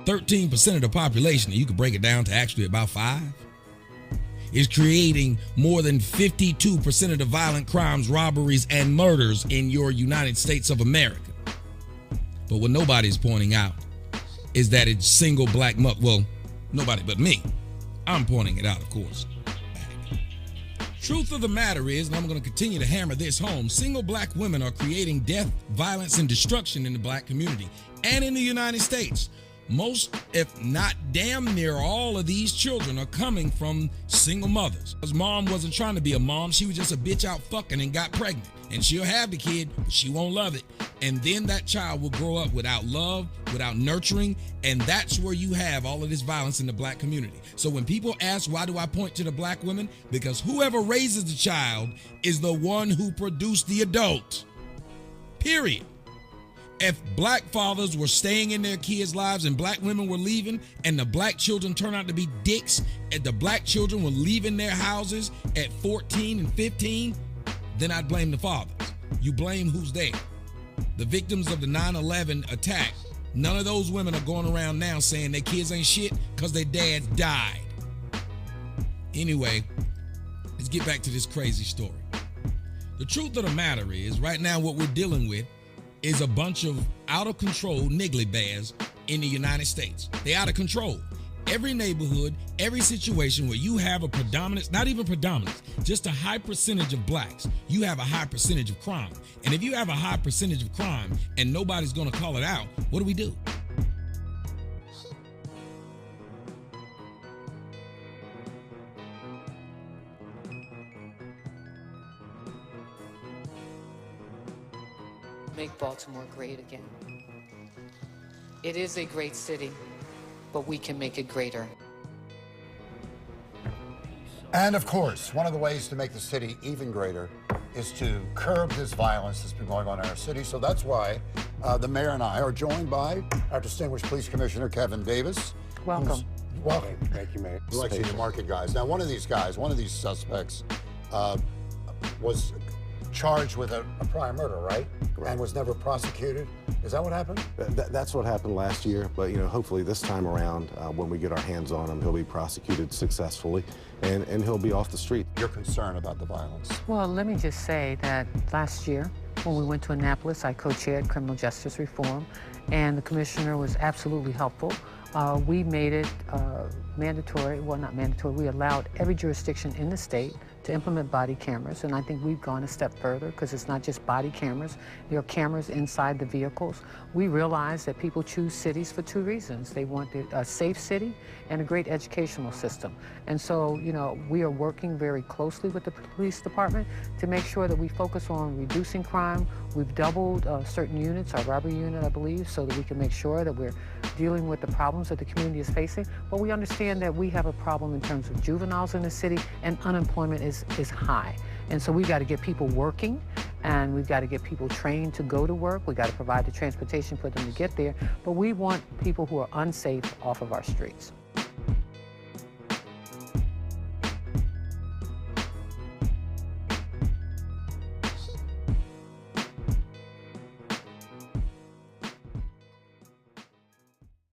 13% of the population, and you could break it down to actually about 5, is creating more than 52% of the violent crimes, robberies, and murders in your United States of America. But what nobody's pointing out is that it's single black mother. Well, nobody but me. I'm pointing it out, of course. Truth of the matter is, and I'm going to continue to hammer this home, single black women are creating death, violence, and destruction in the black community and in the United States. Most, if not damn near all of these children are coming from single mothers. His mom wasn't trying to be a mom. She was just a bitch out fucking and got pregnant. And she'll have the kid, but she won't love it. And then that child will grow up without love, without nurturing. And that's where you have all of this violence in the black community. So when people ask, why do I point to the black women? Because whoever raises the child is the one who produced the adult. Period. If black fathers were staying in their kids' lives and black women were leaving, and the black children turned out to be dicks, and the black children were leaving their houses at 14 and 15, then I'd blame the fathers. You blame who's there. The victims of the 9/11 attack, none of those women are going around now saying their kids ain't shit because their dads died. Anyway, let's get back to this crazy story. The truth of the matter is, right now what we're dealing with is a bunch of out of control niggly bears in the United States. They're out of control. Every neighborhood, every situation where you have a predominance, not even predominance, just a high percentage of blacks, you have a high percentage of crime. And if you have a high percentage of crime and nobody's gonna call it out, what do we do? Make Baltimore great again. It is a great city, but we can make it greater. And of course, one of the ways to make the city even greater is to curb this violence that's been going on in our city. So that's why the mayor and I are joined by our distinguished police commissioner, Kevin Davis. Welcome. Welcome. Thank you, Mayor. We like to see the market guys. Now, one of these suspects was charged with a prior murder, right? Correct. And was never prosecuted. Is that what happened? That's what happened last year, but hopefully this time around, when we get our hands on him, he'll be prosecuted successfully, and he'll be off the street. You're concerned about the violence. Well, let me just say that last year, when we went to Annapolis, I co-chaired criminal justice reform, and the commissioner was absolutely helpful. We made it mandatory, well, not mandatory, we allowed every jurisdiction in the state to implement body cameras, and I think we've gone a step further because it's not just body cameras, there are cameras inside the vehicles. We realize that people choose cities for 2 reasons. They want a safe city and a great educational system. And so, we are working very closely with the police department to make sure that we focus on reducing crime. We've doubled certain units, our robbery unit, I believe, so that we can make sure that we're dealing with the problems that the community is facing. But we understand that we have a problem in terms of juveniles in the city, and unemployment is high. And so we've got to get people working, and we've got to get people trained to go to work. We've got to provide the transportation for them to get there. But we want people who are unsafe off of our streets.